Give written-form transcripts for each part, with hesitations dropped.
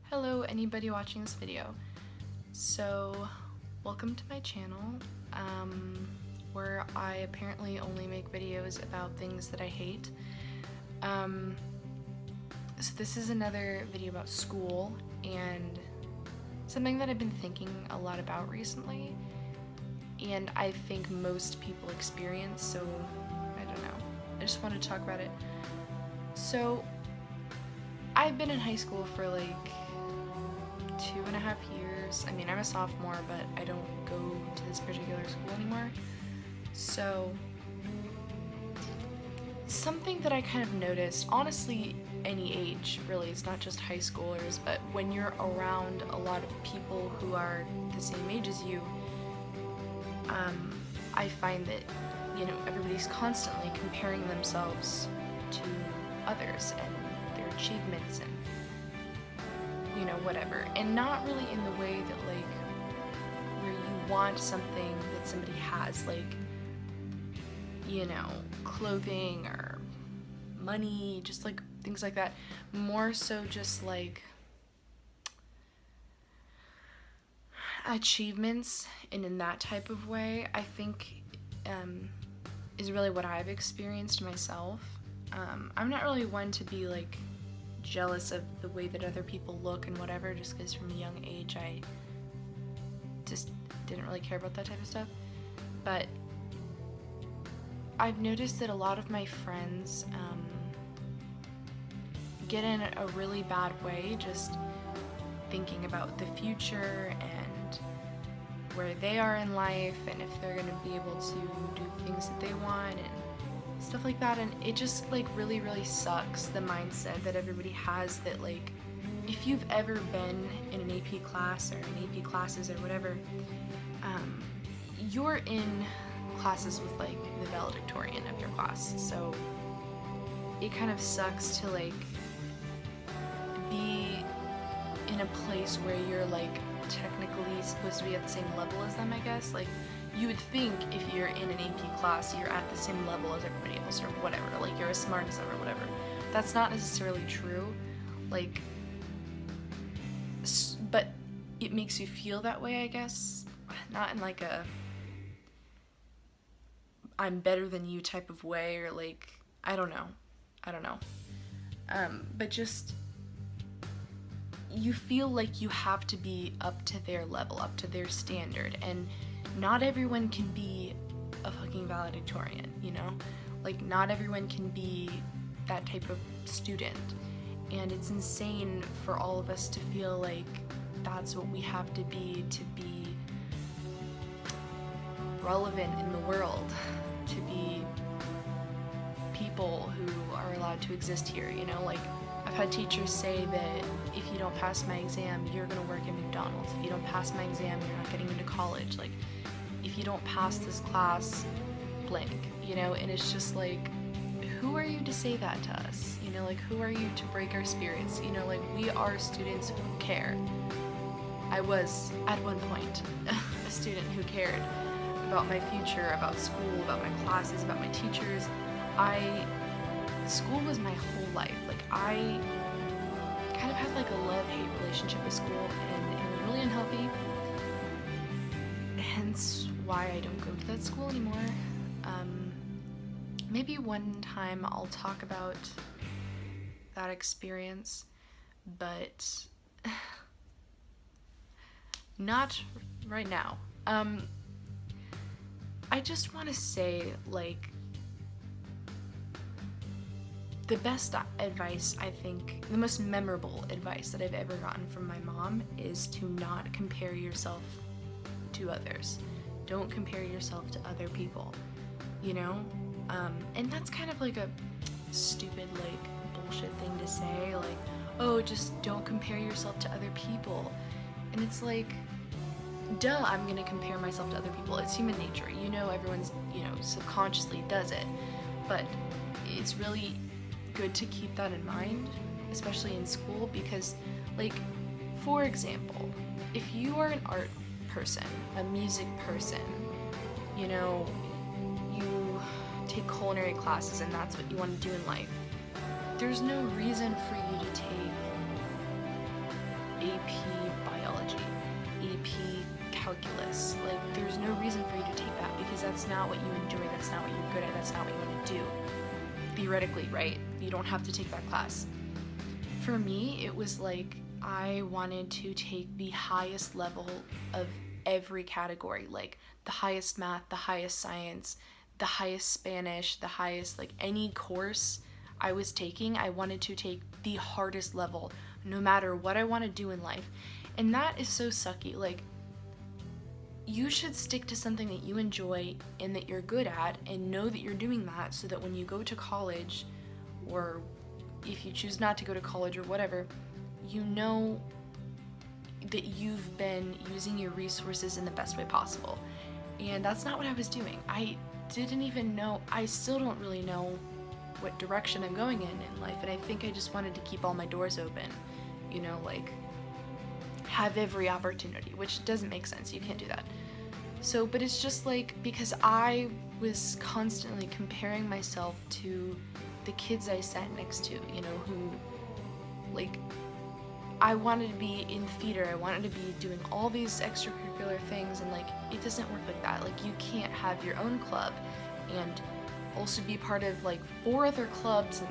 Hello, anybody watching this video. So, welcome to my channel, where I apparently only make videos about things that I hate. So this is another video about school, and something that I've been thinking a lot about recently, and I think most people experience, so I don't know. I just wanted to talk about it. So, I've been in high school for like 2.5 years. I mean, I'm a sophomore, but I don't go to this particular school anymore. So, something that I kind of noticed, honestly, any age really, it's not just high schoolers, but when you're around a lot of people who are the same age as you, I find that, everybody's constantly comparing themselves to others and their achievements and whatever, and not really in the way that where you want something that somebody has, clothing or money, just things like that. More so just achievements, and in that type of way, I think is really what I've experienced myself. I'm not really one to be jealous of the way that other people look and whatever, just because from a young age I just didn't really care about that type of stuff. But I've noticed that a lot of my friends get in a really bad way just thinking about the future and where they are in life and if they're going to be able to do things that they want and stuff like that, and it just really sucks, the mindset that everybody has that if you've ever been in an AP class or in AP classes or whatever, you're in classes with the valedictorian of your class, so it kind of sucks to be in a place where you're technically supposed to be at the same level as them, I guess. You would think if you're in an AP class, you're at the same level as everybody else or whatever, you're as smart as them or whatever. That's not necessarily true, but it makes you feel that way, I guess. Not in a I'm better than you type of way, or I don't know. But just, you feel like you have to be up to their level, up to their standard, and not everyone can be a fucking valedictorian, not everyone can be that type of student, and it's insane for all of us to feel like that's what we have to be relevant in the world, to be people who are allowed to exist here, I've had teachers say that if you don't pass my exam, you're gonna work at McDonald's. If you don't pass my exam, you're not getting into college. If you don't pass this class, blank, and it's just who are you to say that to us? Who are you to break our spirits? We are students who care. I was, at one point, a student who cared about my future, about school, about my classes, about my teachers. School was my whole life. I kind of had a love-hate relationship with school, and it was really unhealthy. Hence why I don't go to that school anymore. Maybe one time I'll talk about that experience, but not right now. I just want to say, the best advice, I think, the most memorable advice that I've ever gotten from my mom is to not compare yourself to others. Don't compare yourself to other people, and that's kind of a stupid, bullshit thing to say, oh, just don't compare yourself to other people. And it's duh, I'm gonna compare myself to other people. It's human nature, everyone's, subconsciously does it. But it's really good to keep that in mind, especially in school, because, for example, if you are an art person, a music person, you take culinary classes and that's what you want to do in life, there's no reason for you to take AP biology, AP calculus. Like, there's no reason for you to take that because that's not what you enjoy, that's not what you're good at, that's not what you want to do. Theoretically, right? You don't have to take that class. For me, it was like I wanted to take the highest level of every category, like the highest math, the highest science, the highest Spanish, the highest, like any course I was taking, I wanted to take the hardest level, no matter what I want to do in life. And that is so sucky. Like, you should stick to something that you enjoy and that you're good at, and know that you're doing that so that when you go to college, or if you choose not to go to college or whatever, you know that you've been using your resources in the best way possible. And that's not what I was doing. I didn't even know, I still don't really know what direction I'm going in life, and I think I just wanted to keep all my doors open, you know, like have every opportunity, which doesn't make sense. You can't do that. So, but it's just like, because I was constantly comparing myself to the kids I sat next to, you know, who, like, I wanted to be in theater, I wanted to be doing all these extracurricular things, and like, it doesn't work like that. Like, you can't have your own club and also be part of like 4 other clubs and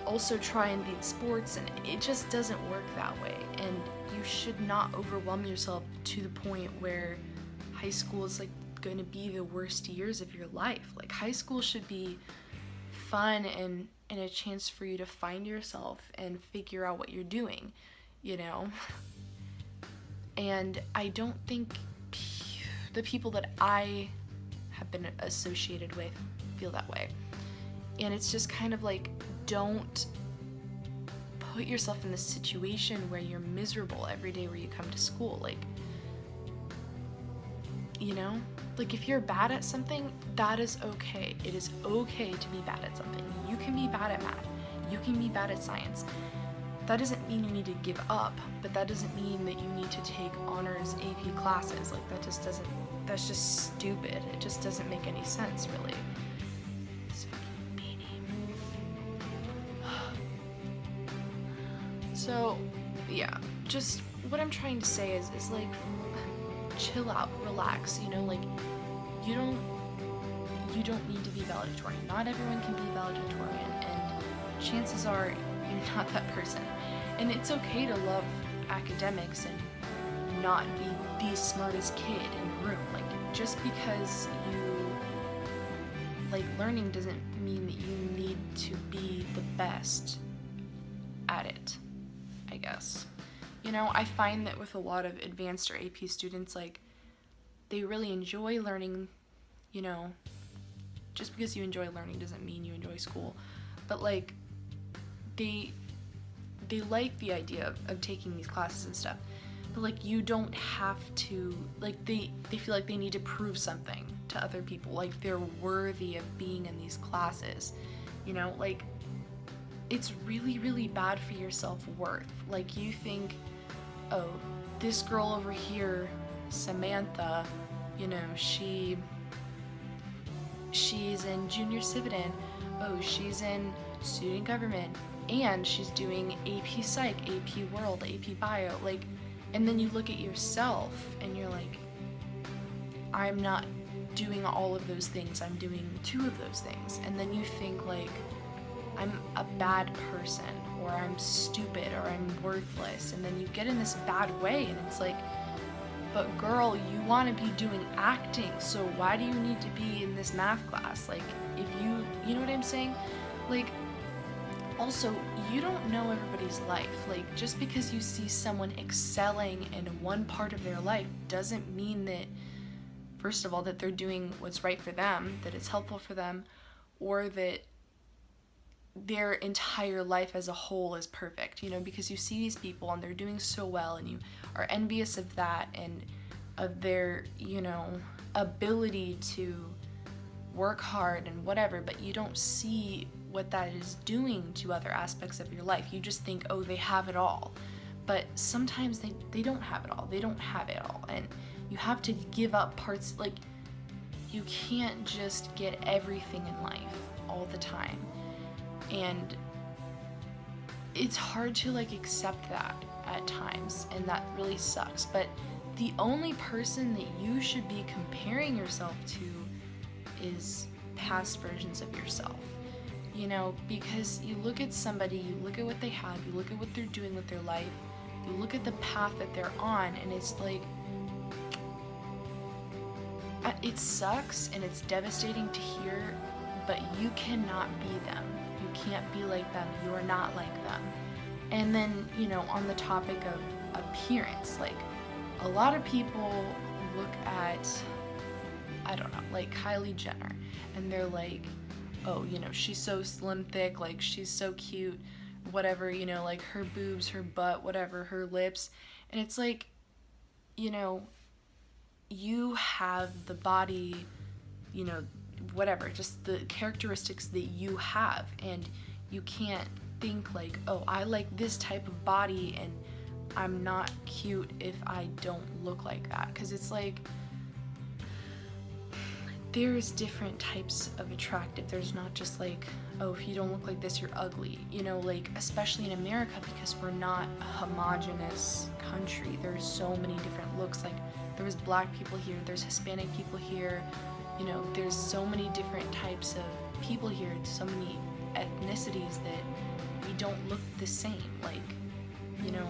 also try and beat sports, and it just doesn't work that way. And you should not overwhelm yourself to the point where high school is like going to be the worst years of your life. Like, high school should be fun and a chance for you to find yourself and figure out what you're doing, you know? And I don't think the people that I have been associated with feel that way. And it's just kind of like, don't put yourself in this situation where you're miserable every day where you come to school. Like, you know, like, if you're bad at something, that is okay. It is okay to be bad at something. You can be bad at math, you can be bad at science. That doesn't mean you need to give up, but that doesn't mean that you need to take honors AP classes. Like, that just doesn't, that's just stupid. It just doesn't make any sense, really. This fucking beanie. So, yeah, just what I'm trying to say is like, chill out, relax, you know, like, you don't need to be valedictorian. Not everyone can be valedictorian, and chances are you're not that person. And it's okay to love academics and not be the smartest kid in the room. Like, just because you like learning doesn't mean that you need to be the best at it, I guess. You know, I find that with a lot of advanced or AP students, like, they really enjoy learning, you know. Just because you enjoy learning doesn't mean you enjoy school. But, like, they like the idea of taking these classes and stuff. But, like, you don't have to, like, they feel like they need to prove something to other people. Like, they're worthy of being in these classes. You know, like, it's really, really bad for your self-worth. Like, you think, oh, this girl over here, Samantha, you know, she's in junior Civitan. Oh, she's in student government, and she's doing AP Psych, AP World, AP Bio, like, and then you look at yourself and you're like, I'm not doing all of those things, I'm doing 2 of those things. And then you think, like, I'm a bad person, or I'm stupid, or I'm worthless, and then you get in this bad way, and it's like, but girl, you want to be doing acting, so why do you need to be in this math class? Like, if you know what I'm saying? Like, also, you don't know everybody's life. Like, just because you see someone excelling in one part of their life doesn't mean that, first of all, that they're doing what's right for them, that it's helpful for them, or that their entire life as a whole is perfect, you know, because you see these people and they're doing so well, and you are envious of that and of their, you know, ability to work hard and whatever, but you don't see what that is doing to other aspects of your life. You just think, oh, they have it all. But sometimes they don't have it all. They don't have it all. And you have to give up parts. Like, you can't just get everything in life all the time. And it's hard to like accept that at times, and that really sucks. But the only person that you should be comparing yourself to is past versions of yourself. You know, because you look at somebody, you look at what they have, you look at what they're doing with their life, you look at the path that they're on, and it's like, it sucks and it's devastating to hear, but you cannot be them. You can't be like them. You are not like them. And then, you know, on the topic of appearance, like, a lot of people look at, I don't know, like Kylie Jenner, and they're like, oh, you know, she's so slim, thick, like, she's so cute, whatever, you know, like, her boobs, her butt, whatever, her lips. And it's like, you know, you have the body, you know, whatever, just the characteristics that you have, and you can't think like, oh, I like this type of body and I'm not cute if I don't look like that. Because it's like, there's different types of attractive. There's not just like, oh, if you don't look like this, you're ugly. You know, like, especially in America, because we're not a homogenous country. There's so many different looks. Like, there's black people here, there's Hispanic people here, you know, there's so many different types of people here, so many ethnicities that we don't look the same. Like, you know,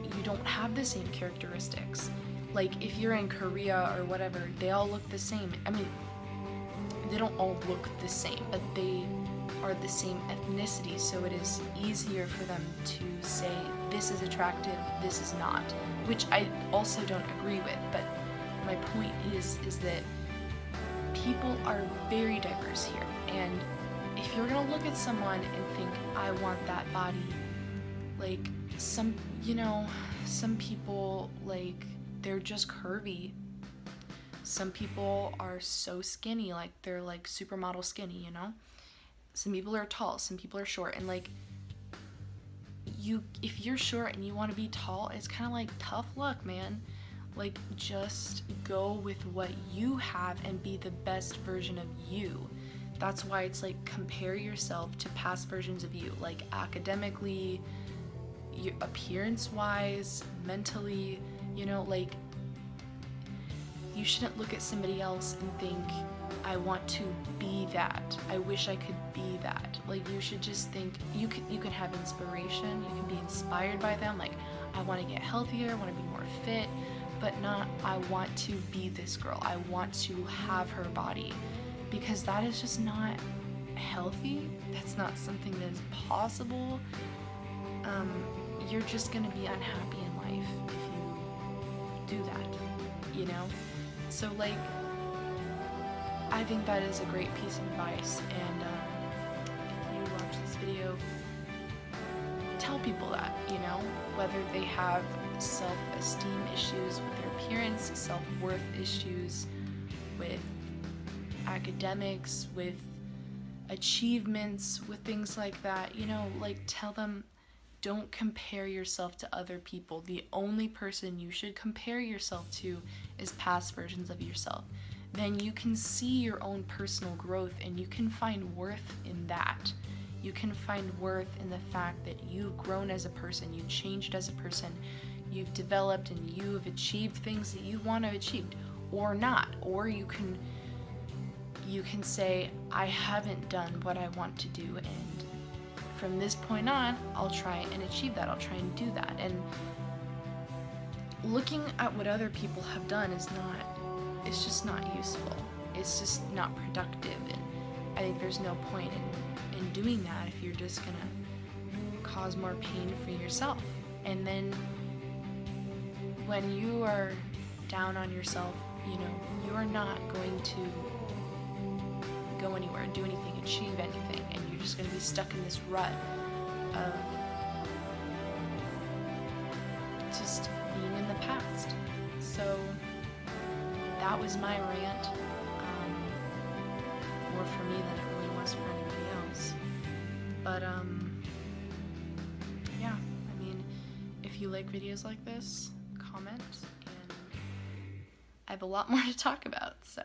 you don't have the same characteristics. Like, if you're in Korea or whatever, they all look the same. I mean, they don't all look the same, but they are the same ethnicity, so it is easier for them to say, this is attractive, this is not, which I also don't agree with. But my point is that people are very diverse here, and if you're gonna look at someone and think, I want that body, like, some, you know, some people, like, they're just curvy. Some people are so skinny, like, they're like supermodel skinny, you know? Some people are tall, some people are short, and like, if you're short and you want to be tall, it's kind of like, tough luck, man. Like, just go with what you have and be the best version of you. That's why it's like, compare yourself to past versions of you, like academically, your appearance wise, mentally, you know, like, you shouldn't look at somebody else and think, I want to be that. I wish I could be that. Like, you should just think, you can have inspiration, you can be inspired by them, like, I want to get healthier, I want to be more fit, but not, I want to be this girl, I want to have her body, because that is just not healthy. That's not something that is possible. You're just gonna be unhappy in life if you do that, you know? So, like, I think that is a great piece of advice, and if you watch this video, tell people that, you know, whether they have self-esteem issues with their appearance, self-worth issues with academics, with achievements, with things like that, you know, like, tell them, don't compare yourself to other people. The only person you should compare yourself to is past versions of yourself. Then you can see your own personal growth, and you can find worth in that. You can find worth in the fact that you've grown as a person, you've changed as a person, you've developed, and you have achieved things that you want to achieve, or not. Or you can say, I haven't done what I want to do, and from this point on, I'll try and achieve that. I'll try and do that. And looking at what other people have done is it's just not useful. It's just not productive, and I think there's no point in doing that if you're just gonna cause more pain for yourself. And then when you are down on yourself, you know, you are not going to go anywhere, do anything, achieve anything, and you're just going to be stuck in this rut of just being in the past. So that was my rant, more for me than it really was for anybody else. But yeah, I mean, if you like videos like this, comment, and I have a lot more to talk about, so